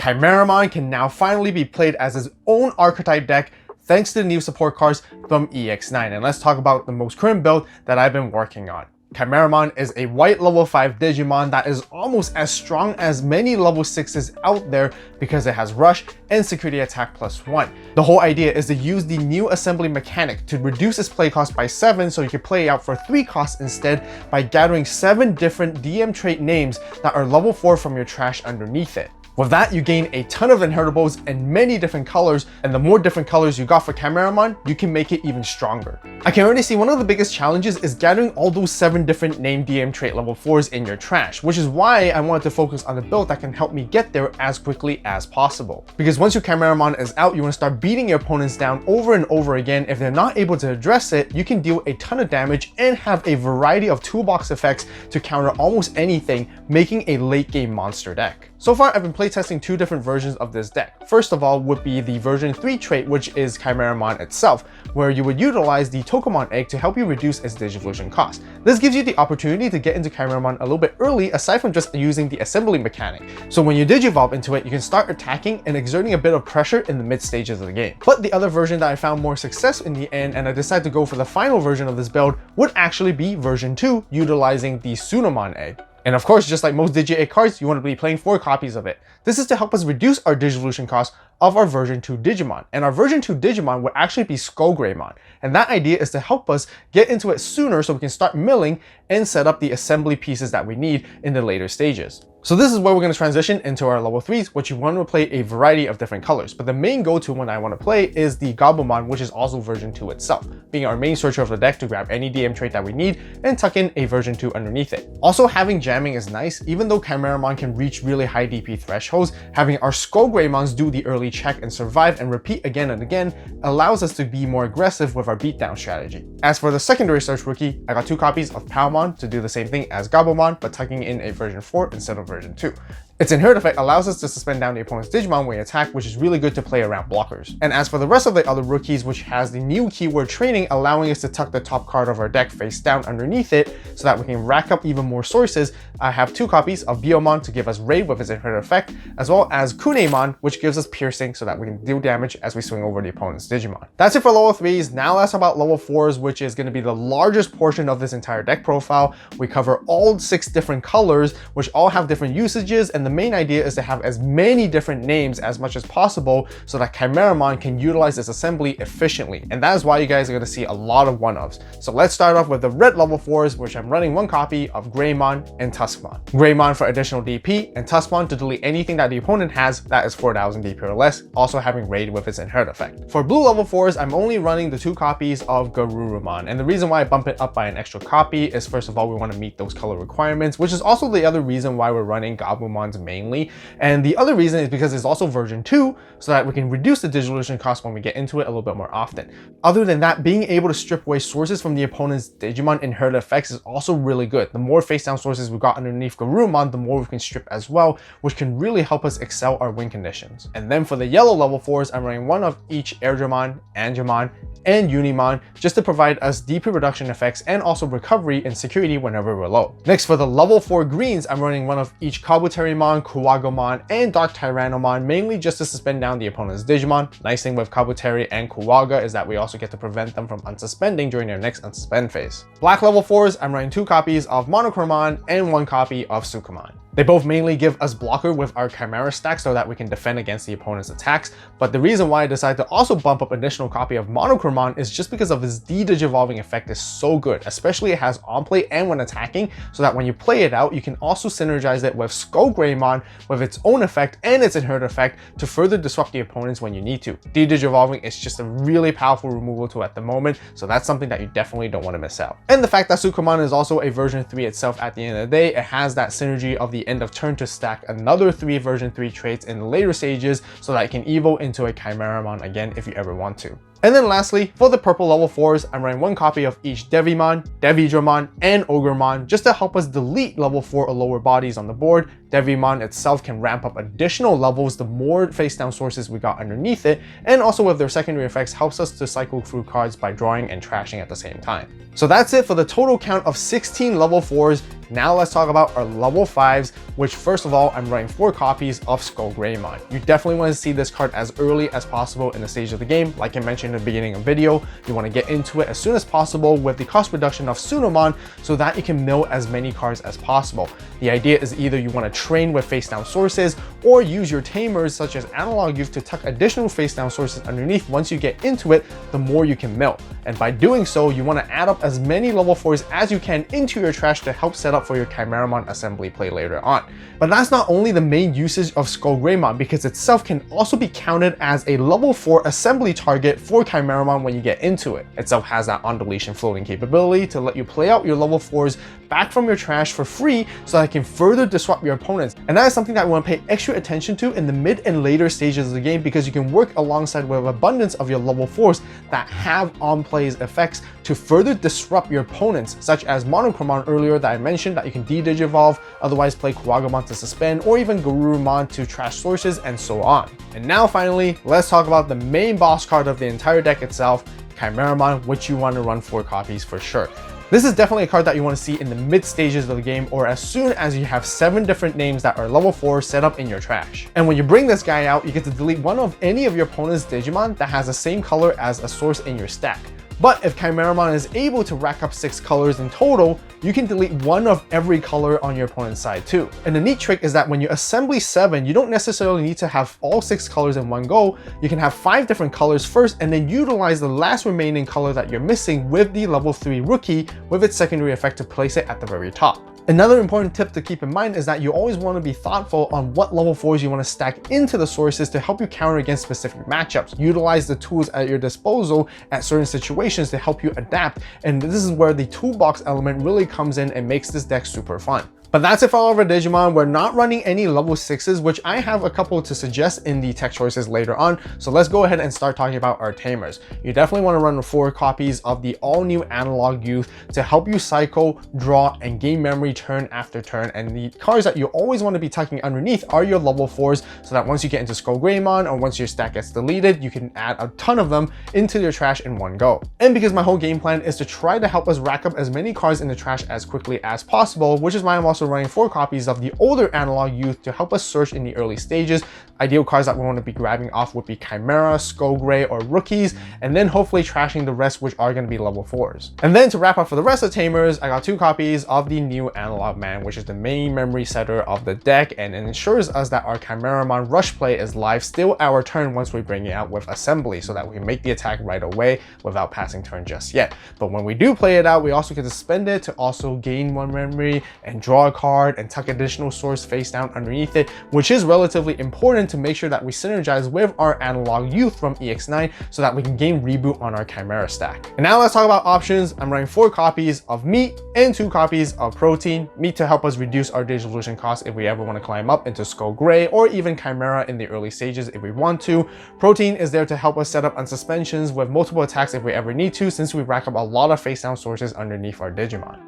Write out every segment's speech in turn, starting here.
Kimeramon can now finally be played as its own archetype deck thanks to the new support cards from EX9. And let's talk about the most current build that I've been working on. Kimeramon is a white level 5 Digimon that is almost as strong as many level 6s out there because it has Rush and Security Attack +1. The whole idea is to use the new assembly mechanic to reduce its play cost by 7 so you can play it out for 3 costs instead by gathering 7 different DM trait names that are level 4 from your trash underneath it. With that, you gain a ton of inheritables in many different colors, and the more different colors you got for Kimeramon, you can make it even stronger. I can already see one of the biggest challenges is gathering all those 7 different named DM trait level 4s in your trash, which is why I wanted to focus on a build that can help me get there as quickly as possible. Because once your Kimeramon is out, you want to start beating your opponents down over and over again. If they're not able to address it, you can deal a ton of damage and have a variety of toolbox effects to counter almost anything, making a late game monster deck. So far, I've been playtesting 2 different versions of this deck. First of all would be the version 3 trait, which is Kimeramon itself, where you would utilize the Tokamon egg to help you reduce its Digivolution cost. This gives you the opportunity to get into Kimeramon a little bit early, aside from just using the assembly mechanic. So when you Digivolve into it, you can start attacking and exerting a bit of pressure in the mid stages of the game. But the other version that I found more success in the end, and I decided to go for the final version of this build, would actually be version 2, utilizing the Tsunomon egg. And of course, just like most Digi-Egg cards, you want to be playing 4 copies of it. This is to help us reduce our Digivolution cost of our version 2 Digimon. And our version 2 Digimon would actually be skullgreymon. And that idea is to help us get into it sooner so we can start milling and set up the assembly pieces that we need in the later stages. So this is where we're going to transition into our level 3s, which you want to play a variety of different colors. But the main go-to one I want to play is the Gabumon, which is also version 2 itself, being our main searcher of the deck to grab any DM trait that we need and tuck in a version 2 underneath it. Also, having jamming is nice. Even though Kimeramon can reach really high DP thresholds, having our skullgreymons do the early check and survive and repeat again and again allows us to be more aggressive with our beatdown strategy. As for the secondary search rookie, I got 2 copies of Palmon to do the same thing as Gabumon, but tucking in a version 4 instead of version 2. Its inherent effect allows us to suspend down the opponent's Digimon when we attack, which is really good to play around blockers. And as for the rest of the other rookies, which has the new keyword training, allowing us to tuck the top card of our deck face down underneath it so that we can rack up even more sources, I have 2 copies of Biomon to give us raid with its inherent effect, as well as Kunemon, which gives us piercing so that we can deal damage as we swing over the opponent's Digimon. That's it for level 3s. Now let's talk about level 4s, which is going to be the largest portion of this entire deck profile. We cover all 6 different colors, which all have different usages, and the main idea is to have as many different names as much as possible so that Kimeramon can utilize this assembly efficiently. And that is why you guys are going to see a lot of 1-ofs. So let's start off with the red level 4s, which I'm running 1 copy of Greymon and Tuskmon. Greymon for additional DP, and Tuskmon to delete anything that the opponent has that is 4000 DP or less, also having raid with its inherent effect. For blue level 4s, I'm only running the 2 copies of Garurumon, and the reason why I bump it up by an extra copy is, first of all, we want to meet those color requirements, which is also the other reason why we're running Gabumons mainly. And the other reason is because it's also version 2, so that we can reduce the Digivolution cost when we get into it a little bit more often. Other than that, being able to strip away sources from the opponent's Digimon inherent effects is also really good. The more face down sources we got underneath Garurumon, the more we can strip as well, which can really help us excel our win conditions. And then for the yellow level 4s, I'm running 1 of each Airdramon, Angemon, and Unimon just to provide us DP reduction effects and also recovery and security whenever we're low. Next, for the level 4 greens, I'm running 1 of each Kabuterimon, Kuwagomon, and Dark Tyrannomon, mainly just to suspend down the opponent's Digimon. Nice thing with Kabuteri and Kuwaga is that we also get to prevent them from unsuspending during their next unsuspend phase. Black level 4s, I'm running 2 copies of Monochromon and 1 copy of Sukamon. They both mainly give us blocker with our Chimera stack so that we can defend against the opponent's attacks, but the reason why I decided to also bump up an additional copy of Monochromon is just because of his de-digivolving effect is so good, especially it has on play and when attacking, so that when you play it out, you can also synergize it with skullgreymon with its own effect and its inherent effect to further disrupt the opponents when you need to. De-digivolving is just a really powerful removal tool at the moment, so that's something that you definitely don't want to miss out. And the fact that Sukamon is also a version 3 itself at the end of the day, it has that synergy of the end of turn to stack another 3 version 3 traits in the later stages so that it can evolve into a Kimeramon again if you ever want to. And then lastly, for the purple level 4s, I'm running 1 copy of each Devimon, Devidramon, and Ogremon just to help us delete level 4 or lower bodies on the board. Devimon itself can ramp up additional levels the more face down sources we got underneath it, and also with their secondary effects helps us to cycle through cards by drawing and trashing at the same time. So that's it for the total count of 16 level 4s. Now let's talk about our level 5s, which first of all, I'm running 4 copies of skullgreymon. You definitely want to see this card as early as possible in the stage of the game. Like I mentioned in the beginning of the video, you want to get into it as soon as possible with the cost reduction of Sunomon so that you can mill as many cards as possible. The idea is either you want to train with face down sources or use your tamers such as Analog Youth to tuck additional face down sources underneath. Once you get into it, the more you can mill. And by doing so, you want to add up as many level 4s as you can into your trash to help set up for your Kimeramon assembly play later on. But that's not only the main usage of skullgreymon, because itself can also be counted as a level 4 assembly target for Kimeramon when you get into it. Itself has that on deletion floating capability to let you play out your level 4s back from your trash for free so that it can further disrupt your opponents. And that is something that we want to pay extra attention to in the mid and later stages of the game, because you can work alongside with abundance of your level 4s that have on plays effects to further disrupt your opponents, such as Monochromon earlier that I mentioned that you can de-digivolve, otherwise play Kuwagamon to suspend, or even Garurumon to trash sources, and so on. And now finally, let's talk about the main boss card of the entire deck itself, Kimeramon, which you want to run 4 copies for sure. This is definitely a card that you want to see in the mid stages of the game, or as soon as you have 7 different names that are level 4 set up in your trash. And when you bring this guy out, you get to delete one of any of your opponent's Digimon that has the same color as a source in your stack. But if Kimeramon is able to rack up 6 colors in total, you can delete one of every color on your opponent's side too. And the neat trick is that when you assembly 7, you don't necessarily need to have all 6 colors in one go. You can have 5 different colors first and then utilize the last remaining color that you're missing with the level 3 rookie with its secondary effect to place it at the very top. Another important tip to keep in mind is that you always want to be thoughtful on what level 4s you want to stack into the sources to help you counter against specific matchups. Utilize the tools at your disposal at certain situations to help you adapt, and this is where the toolbox element really comes in and makes this deck super fun. But that's it for all of our Digimon. We're not running any level 6s, which I have a couple to suggest in the tech choices later on. So let's go ahead and start talking about our tamers. You definitely want to run 4 copies of the all new Analog Youth to help you cycle, draw, and gain memory turn after turn. And the cards that you always want to be tucking underneath are your level 4s, so that once you get into skullgreymon or once your stack gets deleted, you can add a ton of them into your trash in one go. And because my whole game plan is to try to help us rack up as many cards in the trash as quickly as possible, which is why I'm also running 4 copies of the older Analog Youth to help us search in the early stages. Ideal cards that we want to be grabbing off would be Chimera, Skullgrey, or rookies, and then hopefully trashing the rest, which are going to be level 4s. And then to wrap up for the rest of Tamers, I got 2 copies of the new Analog Man, which is the main memory setter of the deck, and it ensures us that our Kimeramon rush play is live still our turn once we bring it out with assembly, so that we can make the attack right away without passing turn just yet. But when we do play it out, we also get to spend it to also gain 1 memory and draw a card and tuck additional source face down underneath it, which is relatively important to make sure that we synergize with our Analog Youth from EX9 so that we can gain reboot on our Chimera stack. And now let's talk about options. I'm running 4 copies of meat and 2 copies of protein. Meat to help us reduce our Digievolution cost if we ever want to climb up into Skullgrey or even Chimera in the early stages if we want to. Protein is there to help us set up on suspensions with multiple attacks if we ever need to, since we rack up a lot of face down sources underneath our Digimon.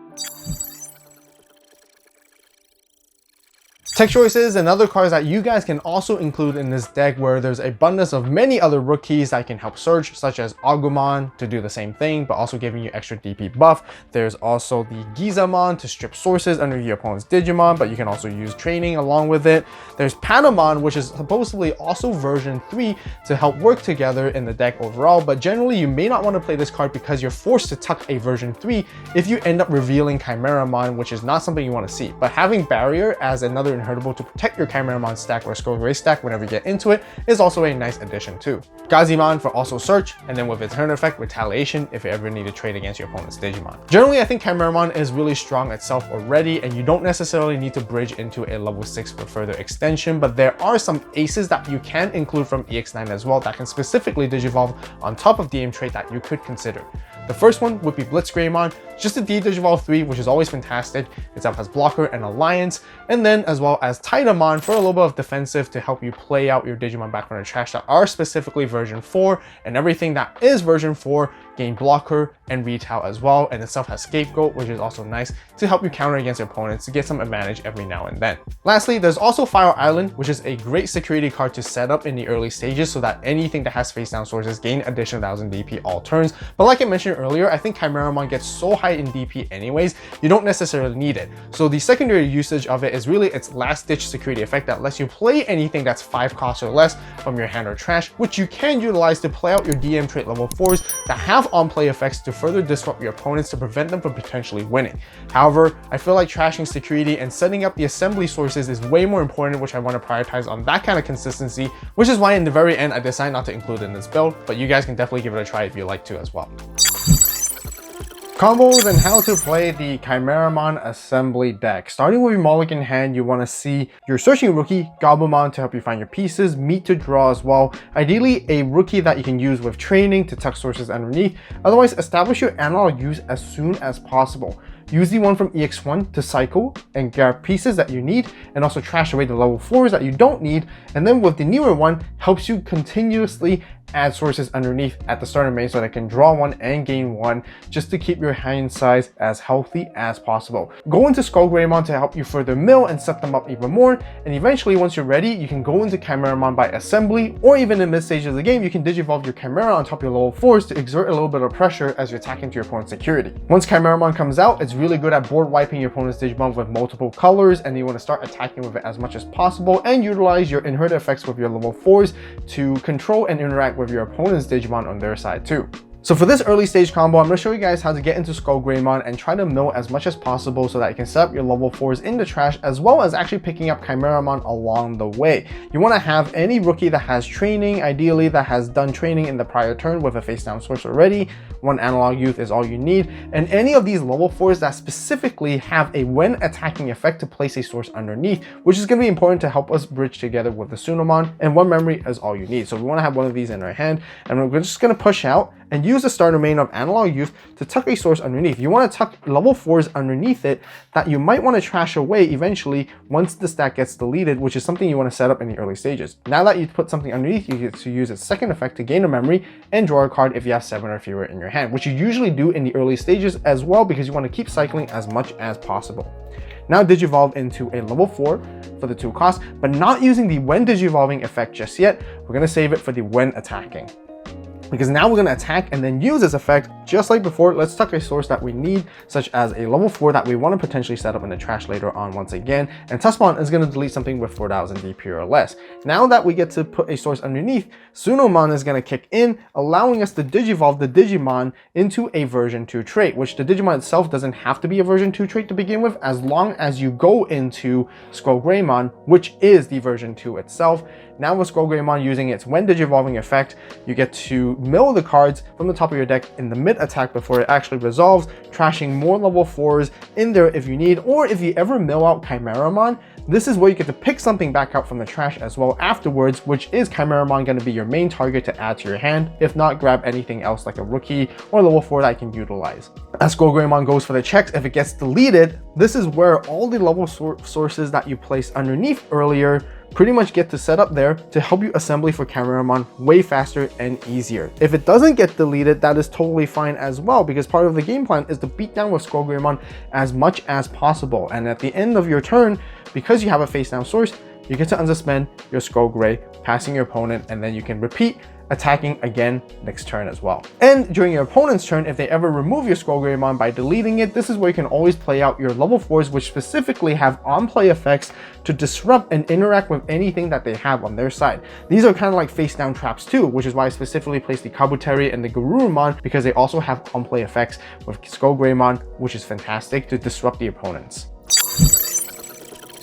Tech choices and other cards that you guys can also include in this deck, where there's abundance of many other rookies that can help search, such as Agumon to do the same thing, but also giving you extra DP buff. There's also the Gizamon to strip sources under your opponent's Digimon, but you can also use training along with it. There's Patamon, which is supposedly also version 3 to help work together in the deck overall, but generally you may not want to play this card because you're forced to tuck a version 3 if you end up revealing Kimeramon, which is not something you want to see. But having Barrier as another to protect your Kimeramon stack or Skullgrey stack whenever you get into it is also a nice addition too. Gazimon for also search, and then with its turn effect, retaliation if you ever need to trade against your opponent's Digimon. Generally, I think Kimeramon is really strong itself already, and you don't necessarily need to bridge into a level 6 for further extension, but there are some aces that you can include from EX9 as well that can specifically Digivolve on top of DM trait that you could consider. The first one would be Blitzgreymon, just a D-Digivolve 3, which is always fantastic. Itself has Blocker and Alliance, and then as well as Titamon for a little bit of defensive to help you play out your Digimon back from the trash that are specifically version 4, and everything that is version 4 gain blocker, and retail as well. And itself has scapegoat, which is also nice to help you counter against your opponents to get some advantage every now and then. Lastly, there's also Fire Island, which is a great security card to set up in the early stages so that anything that has face down sources gain additional 1000 DP all turns. But like I mentioned earlier, I think Kimeramon gets so high in DP anyways, you don't necessarily need it. So the secondary usage of it is really its last ditch security effect that lets you play anything that's 5 costs or less from your hand or trash, which you can utilize to play out your DM trait level 4s that have on-play effects to further disrupt your opponents to prevent them from potentially winning. However, I feel like trashing security and setting up the assembly sources is way more important, which I want to prioritize on that kind of consistency, which is why in the very end I decided not to include it in this build, but you guys can definitely give it a try if you like to as well. Combos and how to play the Kimeramon assembly deck. Starting with your mulligan hand, you want to see your searching rookie, Goblimon, to help you find your pieces, meat to draw as well. Ideally, a rookie that you can use with training to tuck sources underneath. Otherwise, establish your analog use as soon as possible. Use the one from EX1 to cycle and grab pieces that you need and also trash away the level 4s that you don't need. And then with the newer one, helps you continuously add sources underneath at the starter main so that I can draw one and gain one just to keep your hand size as healthy as possible. Go into skullgreymon to help you further mill and set them up even more. And eventually, once you're ready, you can go into Kimeramon by assembly, or even in mid stage of the game, you can digivolve your Chimera on top of your level 4s to exert a little bit of pressure as you're attacking to your opponent's security. Once Kimeramon comes out, it's really good at board wiping your opponent's Digimon with multiple colors, and you want to start attacking with it as much as possible and utilize your inherent effects with your level 4s to control and interact with your opponent's Digimon on their side too. So for this early stage combo, I'm going to show you guys how to get into skullgreymon and try to mill as much as possible so that you can set up your level 4s in the trash, as well as actually picking up Kimeramon along the way. You want to have any rookie that has training, ideally that has done training in the prior turn with a face down source already. One analog youth is all you need, and any of these level 4s that specifically have a when attacking effect to place a source underneath, which is going to be important to help us bridge together with the Tsunomon, and one memory is all you need. So we want to have one of these in our hand, and we're just going to push out and use the starter main of analog youth to tuck a source underneath. You want to tuck level 4s underneath it that you might want to trash away eventually once the stack gets deleted, which is something you want to set up in the early stages. Now that you put something underneath, you get to use its second effect to gain a memory and draw a card if you have 7 or fewer in your hand, which you usually do in the early stages as well because you want to keep cycling as much as possible. Now digivolve into a level 4 for the 2 costs, but not using the when digivolving effect just yet. We're going to save it for the when attacking, because now we're going to attack and then use this effect just like before. Let's tuck a source that we need, such as a level 4 that we want to potentially set up in the trash later on once again, and Tsunomon is going to delete something with 4000 DP or less. Now that we get to put a source underneath, Tsunomon is going to kick in, allowing us to digivolve the Digimon into a version 2 trait, which the Digimon itself doesn't have to be a version 2 trait to begin with, as long as you go into skullgreymon, which is the version 2 itself. Now with skullgreymon using its when digivolving effect, you get to mill the cards from the top of your deck in the mid attack before it actually resolves, trashing more level 4s in there if you need, or if you ever mill out Kimeramon, this is where you get to pick something back out from the trash as well afterwards, which is Kimeramon going to be your main target to add to your hand. If not, grab anything else like a rookie or level 4 that you can utilize. As skullgreymon goes for the checks, if it gets deleted, this is where all the level sources that you placed underneath earlier pretty much get to set up there to help you assembly for Kimeramon way faster and easier. If it doesn't get deleted, that is totally fine as well, because part of the game plan is to beat down with skullgreymon as much as possible. And at the end of your turn, because you have a face down source, you get to unsuspend your skullgrey, passing your opponent, and then you can repeat attacking again next turn as well. And during your opponent's turn, if they ever remove your skullgreymon by deleting it, this is where you can always play out your level 4s, which specifically have on-play effects to disrupt and interact with anything that they have on their side. These are kind of like face down traps too, which is why I specifically placed the Kabuteri and the Garurumon, because they also have on-play effects with skullgreymon, which is fantastic to disrupt the opponents.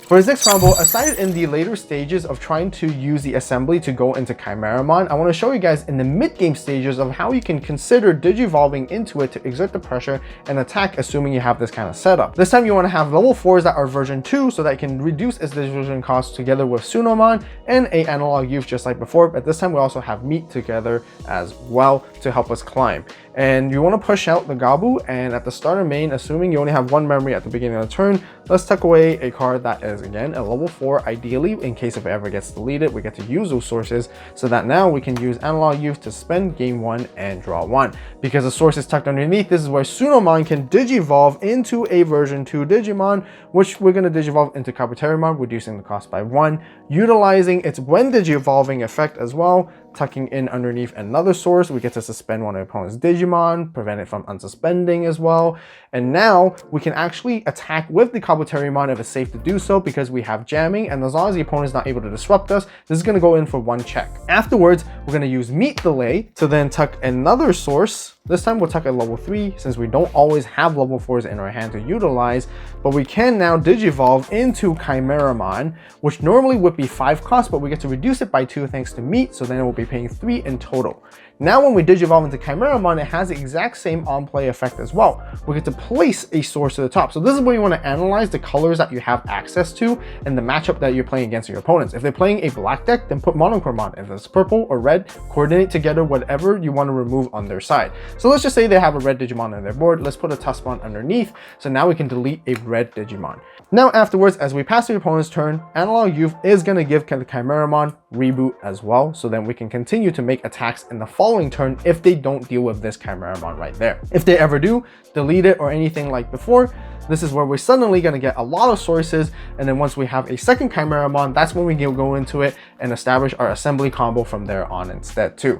For his next combo, aside in the later stages of trying to use the assembly to go into Kimeramon, I want to show you guys in the mid-game stages of how you can consider digivolving into it to exert the pressure and attack, assuming you have this kind of setup. This time you want to have level 4s that are version 2 so that it can reduce its digivolution cost together with Tsunomon and a analog youth just like before, but this time we also have meat together as well to help us climb. And you want to push out the Gabu, and at the starter main, assuming you only have one memory at the beginning of the turn, let's tuck away a card that is, again, a level 4, ideally, in case if it ever gets deleted, we get to use those sources, so that now we can use Analog Youth to spend game 1 and draw 1. Because the source is tucked underneath, this is where Sunomon can Digivolve into a version 2 Digimon, which we're going to Digivolve into Kabuterimon, reducing the cost by 1, utilizing its when Digivolving effect as well, tucking in underneath another source. We get to suspend one of the opponent's Digimon, prevent it from unsuspending as well. And now we can actually attack with the Kabuterimon if it's safe to do so, because we have jamming, and as long as the opponent is not able to disrupt us, this is going to go in for 1 check. Afterwards, we're going to use Meet Delay to then tuck another source. This time we'll tuck a level 3, since we don't always have level 4s in our hand to utilize, but we can now Digivolve into Kimeramon, which normally would be 5 cost, but we get to reduce it by 2 thanks to Meet, so then it will be paying 3 in total. Now when we Digivolve into Kimeramon, it has the exact same on-play effect as well. We get to place a source to the top. So this is where you want to analyze the colors that you have access to and the matchup that you're playing against your opponents. If they're playing a black deck, then put Monochromon. If it's purple or red, coordinate together whatever you want to remove on their side. So let's just say they have a red Digimon on their board. Let's put a Tuskmon underneath. So now we can delete a red Digimon. Now afterwards, as we pass the opponent's turn, Analog Youth is going to give the Kimeramon reboot as well. So then we can continue to make attacks in the following turn if they don't deal with this Kimeramon right there. If they ever do, delete it or anything like before, this is where we're suddenly going to get a lot of sources, and then once we have a second Kimeramon, that's when we can go into it and establish our assembly combo from there on instead too.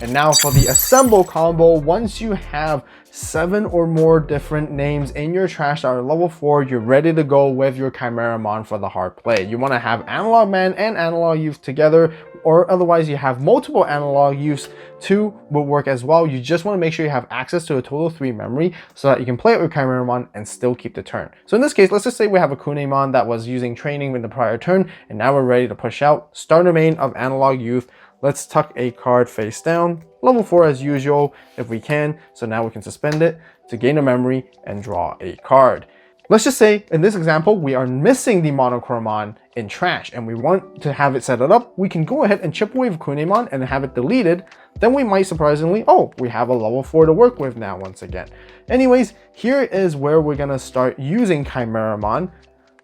And now for the assemble combo, once you have 7 or more different names in your trash that are level 4, you're ready to go with your Kimeramon for the hard play. You want to have Analog Man and Analog Youth together, or otherwise you have multiple Analog Youths, 2 will work as well. You just want to make sure you have access to a total of 3 memory so that you can play it with Kimeramon and still keep the turn. So in this case, let's just say we have a Kunemon that was using training in the prior turn, and now we're ready to push out. Starter main of Analog Youth. Let's tuck a card face down, level 4 as usual if we can. So now we can suspend it to gain a memory and draw a card. Let's just say in this example, we are missing the Monochromon in trash and we want to have it set it up. We can go ahead and chip away with Kunemon and have it deleted. Then we might surprisingly, oh, we have a level 4 to work with now once again. Anyways, here is where we're gonna start using Kimeramon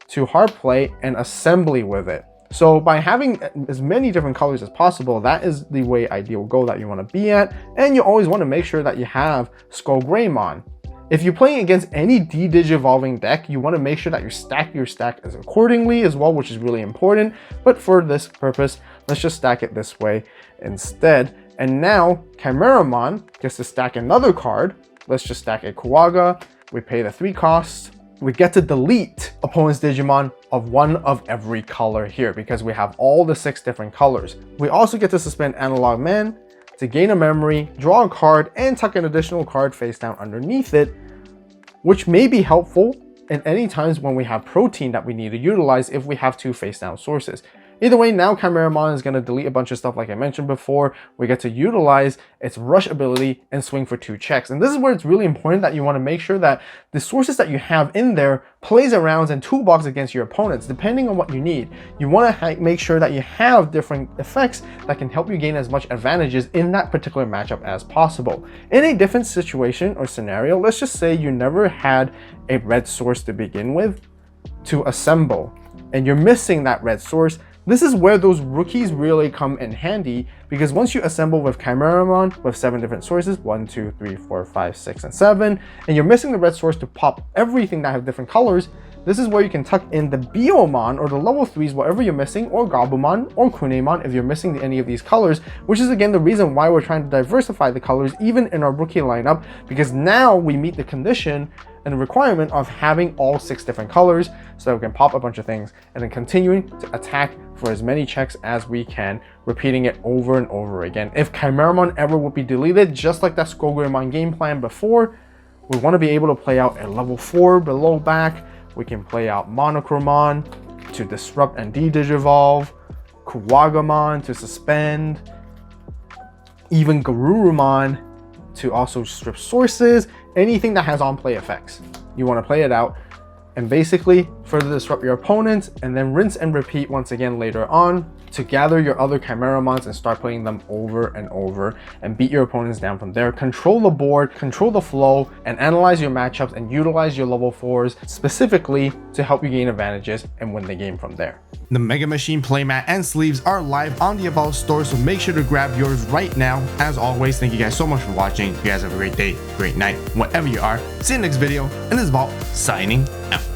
to hard play and assembly with it. So by having as many different colors as possible, that is the way ideal goal that you want to be at. And you always want to make sure that you have skullgreymon. If you're playing against any de-digivolving deck, you want to make sure that you stack your stack as accordingly as well, which is really important. But for this purpose, let's just stack it this way instead. And now Kimeramon gets to stack another card. Let's just stack a Kuwaga. We pay the 3 costs. We get to delete opponent's Digimon of 1 of every color here because we have all the 6 different colors. We also get to suspend Analog Man to gain a memory, draw a card, and tuck an additional card face down underneath it, which may be helpful in any times when we have protein that we need to utilize if we have 2 face down sources. Either way, now Kimeramon is going to delete a bunch of stuff like I mentioned before. We get to utilize its rush ability and swing for 2 checks. And this is where it's really important that you want to make sure that the sources that you have in there plays around and toolbox against your opponents, depending on what you need. You want to make sure that you have different effects that can help you gain as much advantages in that particular matchup as possible. In a different situation or scenario, let's just say you never had a red source to begin with to assemble, and you're missing that red source. This is where those rookies really come in handy, because once you assemble with Kimeramon with 7 different sources, 1, 2, 3, 4, 5, 6, and 7, and you're missing the red source to pop everything that have different colors, this is where you can tuck in the Biomon or the level 3s, whatever you're missing, or Gabumon or Kunemon if you're missing any of these colors, which is again the reason why we're trying to diversify the colors even in our rookie lineup, because now we meet the condition and the requirement of having all 6 different colors so that we can pop a bunch of things and then continuing to attack for as many checks as we can, repeating it over and over again. If Kimeramon ever would be deleted, just like that skullgreymon game plan before, we want to be able to play out a level 4 below back. We can play out Monochromon to disrupt and de-digivolve, Kuwagamon to suspend, even Garurumon to also strip sources, anything that has on-play effects. You want to play it out and basically further disrupt your opponents and then rinse and repeat once again later on to gather your other Kimeramons and start playing them over and over and beat your opponents down from there. Control the board, control the flow, and analyze your matchups and utilize your level 4s specifically to help you gain advantages and win the game from there. The Mega Machine Playmat and Sleeves are live on the AVAULT store, so make sure to grab yours right now. As always, thank you guys so much for watching. You guys have a great day, great night, whatever you are. See you in the next video, and this is AVAULT signing out.